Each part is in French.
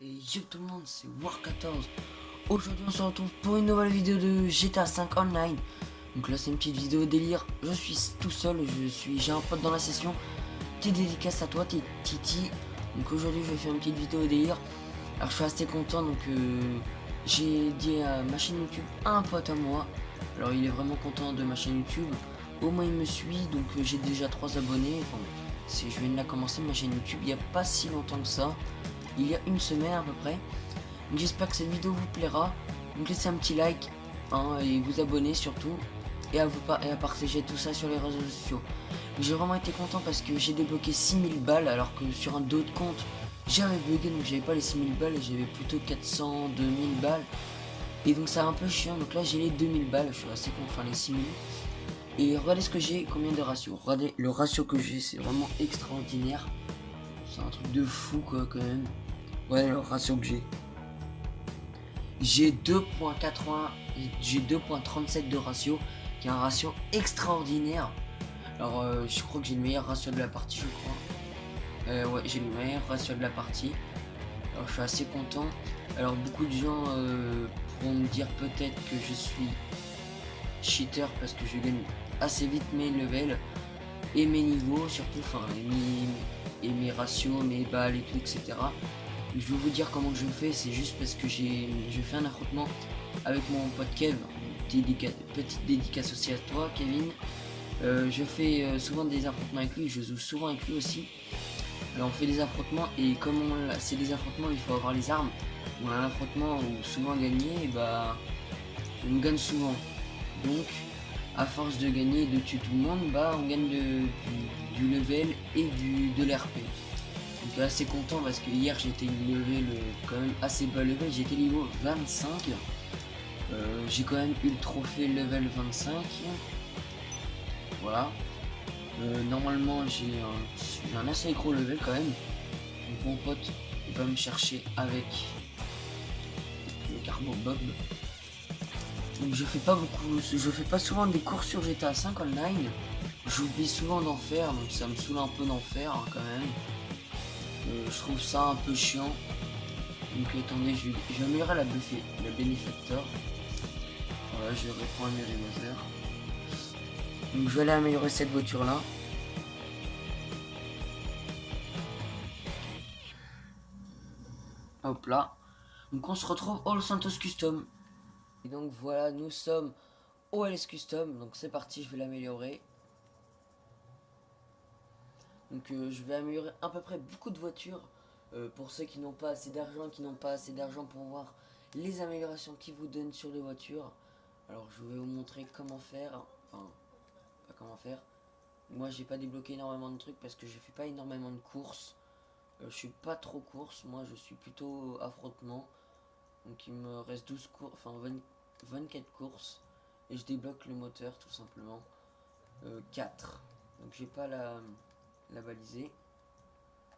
Et yo tout le monde, c'est War14. Aujourd'hui on se retrouve pour une nouvelle vidéo de GTA 5 Online. Donc là c'est une petite vidéo délire. Je suis tout seul, j'ai un pote dans la session. Petite dédicace à toi, Titi. Donc aujourd'hui je vais faire une petite vidéo délire. Alors je suis assez content, donc j'ai dit à ma chaîne YouTube à un pote à moi. Alors il est vraiment content de ma chaîne YouTube. Au moins il me suit, donc j'ai déjà 3 abonnés. Enfin, je viens de la commencer ma chaîne YouTube il n'y a pas si longtemps que ça. Il y a une semaine à peu près. Donc j'espère que cette vidéo vous plaira. Donc laissez un petit like hein, et vous abonner surtout. Et à partager tout ça sur les réseaux sociaux. J'ai vraiment été content parce que j'ai débloqué 6000 balles alors que sur un autre compte j'avais bugué, donc j'avais pas les 6000 balles et j'avais plutôt 400, 2000 balles. Et donc ça un peu chiant, donc là j'ai les 2000 balles, je suis assez content, enfin les 6000. Et regardez ce que j'ai, combien de ratios. Regardez le ratio que j'ai, c'est vraiment extraordinaire. C'est un truc de fou quoi quand même. Ouais, le ratio que j'ai. J'ai 2.80, j'ai 2.37 de ratio, qui est un ratio extraordinaire. Alors je crois que j'ai le meilleur ratio de la partie, je crois. Ouais, j'ai le meilleur ratio de la partie. Alors je suis assez content. Alors beaucoup de gens pourront me dire peut-être que je suis cheater parce que je gagne assez vite mes levels et mes niveaux, surtout, enfin et mes ratios, mes balles et tout, etc. Je vais vous dire comment je fais, c'est juste parce que je fais un affrontement avec mon pote Kev. Petite dédicace aussi à toi, Kevin. Je fais souvent des affrontements avec lui, je joue souvent avec lui aussi. Alors on fait des affrontements et comme c'est des affrontements où il faut avoir les armes, on a un affrontement où souvent gagner, et bah on gagne souvent. Donc à force de gagner et de tuer tout le monde, bah on gagne du level et de l'RP. Donc assez content parce que hier j'étais level quand même assez bas level, j'étais niveau 25. J'ai quand même eu le trophée level 25. Voilà. Normalement j'ai un assez gros level quand même. Donc mon pote il va me chercher avec le Carbo Bob. Donc je fais pas souvent des courses sur GTA 5 online. J'oublie souvent d'en faire, donc ça me saoule un peu d'en faire hein, quand même. Je trouve ça un peu chiant. Donc attendez, je vais améliorer la Benefactor. Voilà, je reprends un Merryweather. Donc je vais aller améliorer cette voiture là. Hop là. Donc on se retrouve au Los Santos Custom. Et donc voilà, nous sommes au LS Custom. Donc c'est parti, je vais l'améliorer. Donc je vais améliorer à peu près beaucoup de voitures. Pour ceux qui n'ont pas assez d'argent, pour voir les améliorations qu'ils vous donnent sur les voitures. Alors je vais vous montrer comment faire. Enfin, pas comment faire. Moi j'ai pas débloqué énormément de trucs parce que je fais pas énormément de courses. Je suis pas trop course, moi je suis plutôt affrontement. Donc il me reste 12 courses, enfin 24 courses. Et je débloque le moteur tout simplement. 4. Donc j'ai pas la balisée.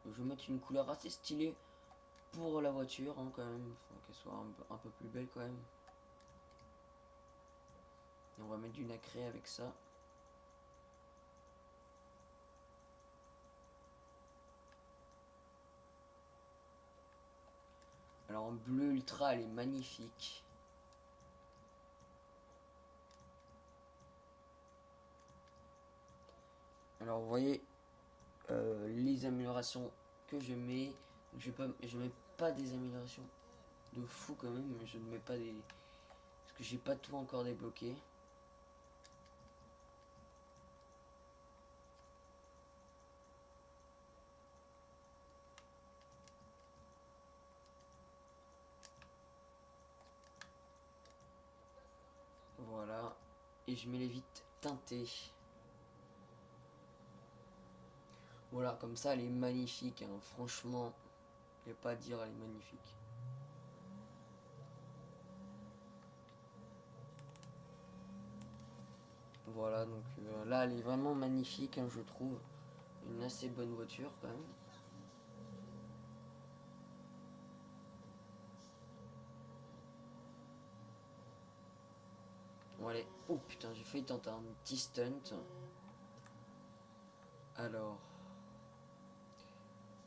Je vais mettre une couleur assez stylée pour la voiture hein, quand même. Faut qu'elle soit un peu plus belle quand même. Et on va mettre du nacré avec ça. Alors en bleu ultra elle est magnifique. Alors vous voyez les améliorations que je mets. Je mets pas des améliorations de fou quand même, mais je ne mets pas des. Parce que j'ai pas tout encore débloqué. Voilà. Et je mets les vitres teintées. Voilà, comme ça elle est magnifique. Hein. Franchement, il n'y a pas à dire, elle est magnifique. Voilà, donc là elle est vraiment magnifique, hein, je trouve. Une assez bonne voiture quand même. Bon allez, oh putain, j'ai failli tenter un petit stunt. Alors,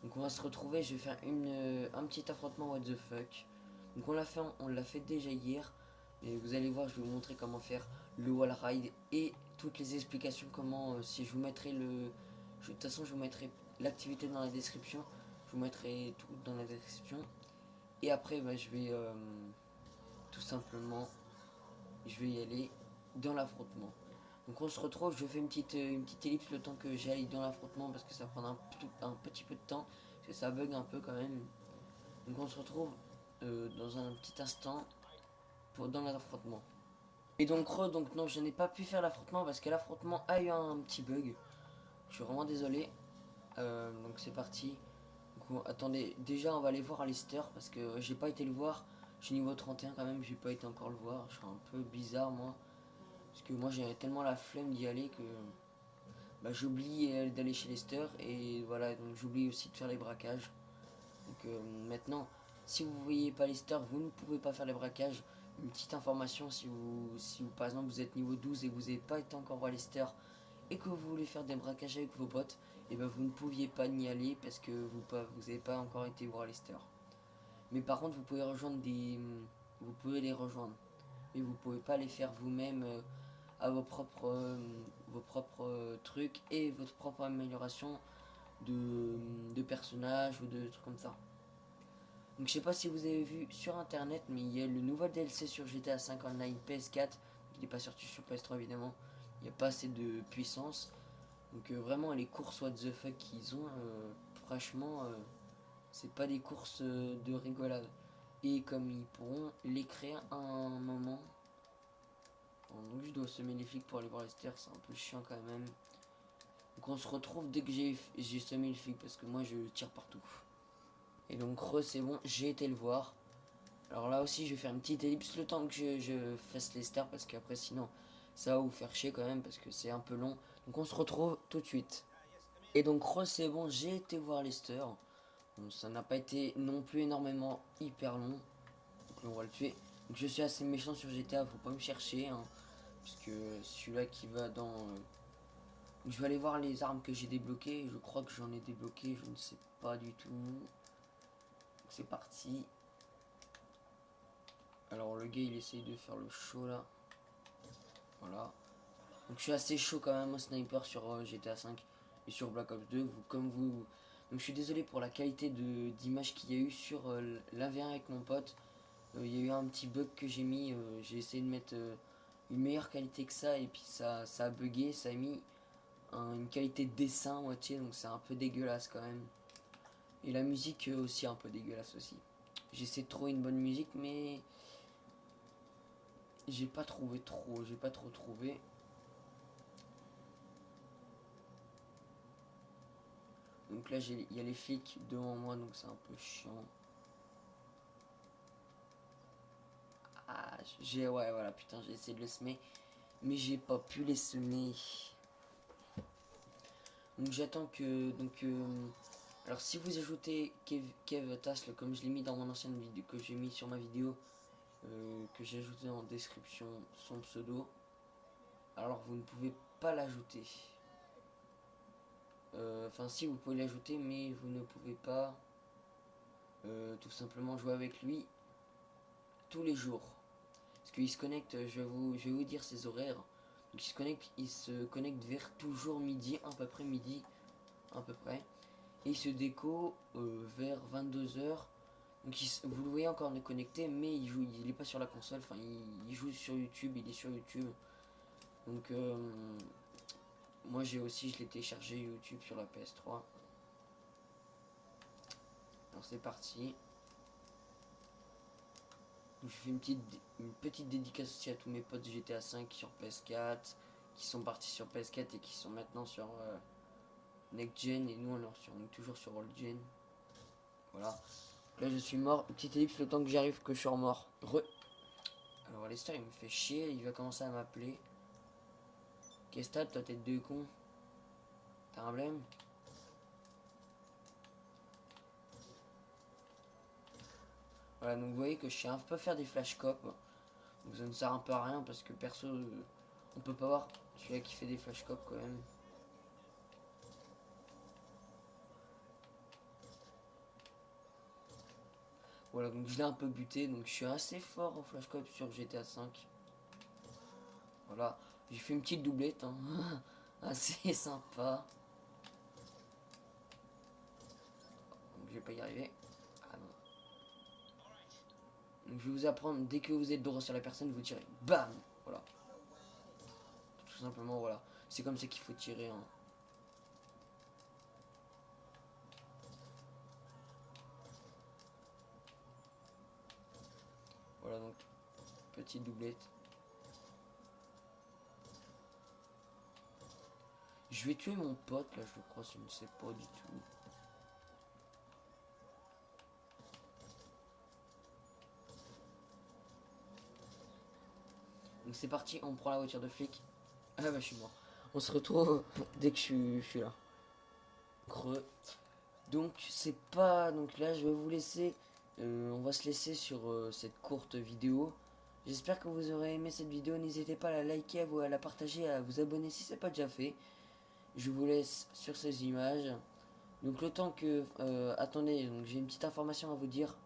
Donc on va se retrouver, je vais faire un petit affrontement what the fuck. Donc on l'a fait déjà hier. Et vous allez voir, je vais vous montrer comment faire le wall ride et toutes les explications comment si je vous mettrai de toute façon je vous mettrai l'activité dans la description. Je vous mettrai tout dans la description. Et après bah, je vais tout simplement je vais y aller dans l'affrontement. Donc on se retrouve, je fais une petite ellipse le temps que j'aille dans l'affrontement parce que ça prend un petit peu de temps, parce que ça bug un peu quand même. Donc on se retrouve dans un petit instant dans l'affrontement. Et donc non, je n'ai pas pu faire l'affrontement parce que l'affrontement a eu un petit bug. Je suis vraiment désolé. Donc c'est parti. Donc, attendez, déjà on va aller voir Alistair parce que j'ai pas été le voir. Je suis niveau 31 quand même, j'ai pas été encore le voir. Je suis un peu bizarre moi. Parce que moi j'ai tellement la flemme d'y aller que bah, j'oublie d'aller chez Lester. Et voilà, donc j'oublie aussi de faire les braquages. Donc maintenant, si vous ne voyez pas Lester, vous ne pouvez pas faire les braquages. Une petite information, si vous par exemple vous êtes niveau 12 et que vous n'avez pas été encore voir Lester et que vous voulez faire des braquages avec vos potes, et ben vous ne pouviez pas n'y aller parce que vous n'avez pas encore été voir Lester. Mais par contre, vous pouvez les rejoindre, mais vous pouvez pas les faire vous-même à vos propres trucs et votre propre amélioration de personnages ou de trucs comme ça. Donc je sais pas si vous avez vu sur internet, mais il y a le nouveau DLC sur GTA 5 Online PS4. Il n'est pas sorti sur PS3 évidemment. Il n'y a pas assez de puissance. Donc vraiment les courses what the fuck qu'ils ont, franchement, c'est pas des courses de rigolade. Et comme ils pourront les créer à un moment. Bon, donc je dois semer les flics pour aller voir les stairs, c'est un peu chiant quand même. Donc on se retrouve dès que j'ai semé les flics parce que moi je tire partout. Et donc c'est bon, j'ai été le voir. Alors là aussi je vais faire une petite ellipse le temps que je fasse les stars parce qu'après sinon ça va vous faire chier quand même parce que c'est un peu long. Donc on se retrouve tout de suite. Et donc c'est bon, j'ai été voir Lester. Bon, ça n'a pas été non plus énormément hyper long. Donc on va le tuer. Donc je suis assez méchant sur GTA, faut pas me chercher. Hein, parce que celui-là qui va dans... je vais aller voir les armes que j'ai débloquées. Je crois que j'en ai débloqué, je ne sais pas du tout. C'est parti. Alors le gars il essaye de faire le show là. Voilà. Donc je suis assez chaud quand même au sniper sur GTA 5 et sur Black Ops 2. Donc je suis désolé pour la qualité d'image qu'il y a eu sur l'AV1 avec mon pote. Il y a eu un petit bug que j'ai mis. J'ai essayé de mettre une meilleure qualité que ça et puis ça a bugué. Ça a mis une qualité de dessin moitié donc c'est un peu dégueulasse quand même. Et la musique aussi un peu dégueulasse aussi. J'essaie de trouver une bonne musique mais j'ai pas trop trouvé. Donc là il y a les flics devant moi donc c'est un peu chiant. Ah ouais voilà putain j'ai essayé de le semer mais j'ai pas pu les semer. Donc j'attends que alors si vous ajoutez Kev Tasle comme je l'ai mis dans mon ancienne vidéo que j'ai mis sur ma vidéo que j'ai ajouté en description son pseudo, alors vous ne pouvez pas l'ajouter. Enfin si vous pouvez l'ajouter mais vous ne pouvez pas tout simplement jouer avec lui tous les jours. Parce qu'il se connecte, je vais vous dire ses horaires. Donc il se connecte vers toujours midi, à peu près midi, à peu près. Et il se déco vers 22 h. Donc vous le voyez encore connecté, mais il est pas sur la console, enfin il joue sur YouTube, il est sur YouTube. Donc moi je l'ai téléchargé YouTube sur la PS3. Alors c'est parti. Donc, je fais une petite dédicace aussi à tous mes potes GTA 5 sur PS4, qui sont partis sur PS4 et qui sont maintenant sur Next Gen, et nous on est toujours sur Old Gen. Voilà. Là je suis mort, petite ellipse le temps que j'arrive que je suis mort. Alors Lester il me fait chier, il va commencer à m'appeler. Qu'est-ce que t'as, toi tête de con? T'as un blême? Voilà, donc vous voyez que je sais un peu faire des flash cop. Donc ça ne sert un peu à rien parce que perso, on peut pas voir celui-là qui fait des flash cop quand même. Voilà, donc je l'ai un peu buté, donc je suis assez fort en flashcope sur GTA 5. Voilà, j'ai fait une petite doublette, hein. Assez sympa. Donc je vais pas y arriver. Ah non. Donc je vais vous apprendre, dès que vous êtes droit sur la personne, vous tirez. Bam. Voilà. Tout simplement, voilà. C'est comme ça qu'il faut tirer, hein. Voilà, donc, petite doublette. Je vais tuer mon pote, là, je crois, je ne sais pas du tout. Donc c'est parti, on prend la voiture de flic. Ah bah je suis mort. On se retrouve dès que je suis là. Creux. Donc c'est pas... Donc là je vais vous laisser... on va se laisser sur cette courte vidéo. J'espère que vous aurez aimé cette vidéo. N'hésitez pas à la liker, à la partager, à vous abonner si ce n'est pas déjà fait. Je vous laisse sur ces images. Donc le temps que... attendez, donc j'ai une petite information à vous dire.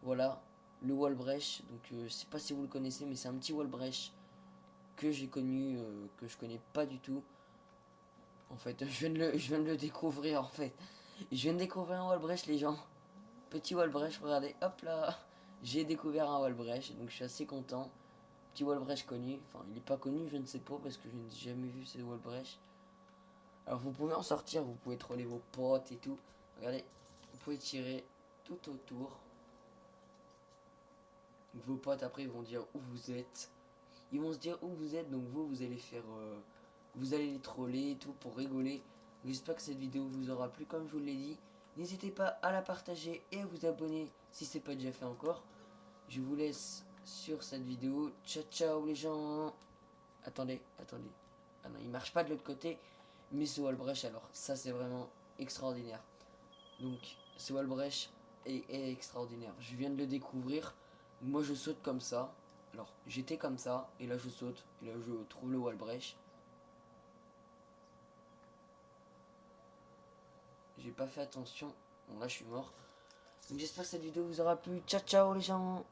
Voilà, le Walbrecht. Donc je sais pas si vous le connaissez, mais c'est un petit Walbrecht que j'ai connu, que je connais pas du tout. En fait, je viens de le découvrir en fait. Je viens de découvrir un Walbrecht les gens. Petit Walbrecht, regardez, hop là. J'ai découvert un Walbrecht, donc je suis assez content. Petit Walbrecht connu, enfin il est pas connu, je ne sais pas parce que je n'ai jamais vu ce Walbrecht. Alors vous pouvez en sortir, vous pouvez troller vos potes et tout. Regardez, vous pouvez tirer tout autour. Donc vos potes après ils vont dire où vous êtes. Ils vont se dire où vous êtes, donc vous allez faire... vous allez les troller et tout pour rigoler. J'espère que cette vidéo vous aura plu comme je vous l'ai dit. N'hésitez pas à la partager et à vous abonner si ce n'est pas déjà fait encore. Je vous laisse sur cette vidéo. Ciao ciao les gens. Attendez, attendez. Ah non, il marche pas de l'autre côté. Mais ce Walbrecht alors, ça c'est vraiment extraordinaire. Donc ce Walbrecht est extraordinaire. Je viens de le découvrir. Moi je saute comme ça. Alors j'étais comme ça et là je saute. Et là je trouve le Walbrecht. J'ai pas fait attention. Bon là je suis mort. Donc j'espère que cette vidéo vous aura plu. Ciao ciao les gens.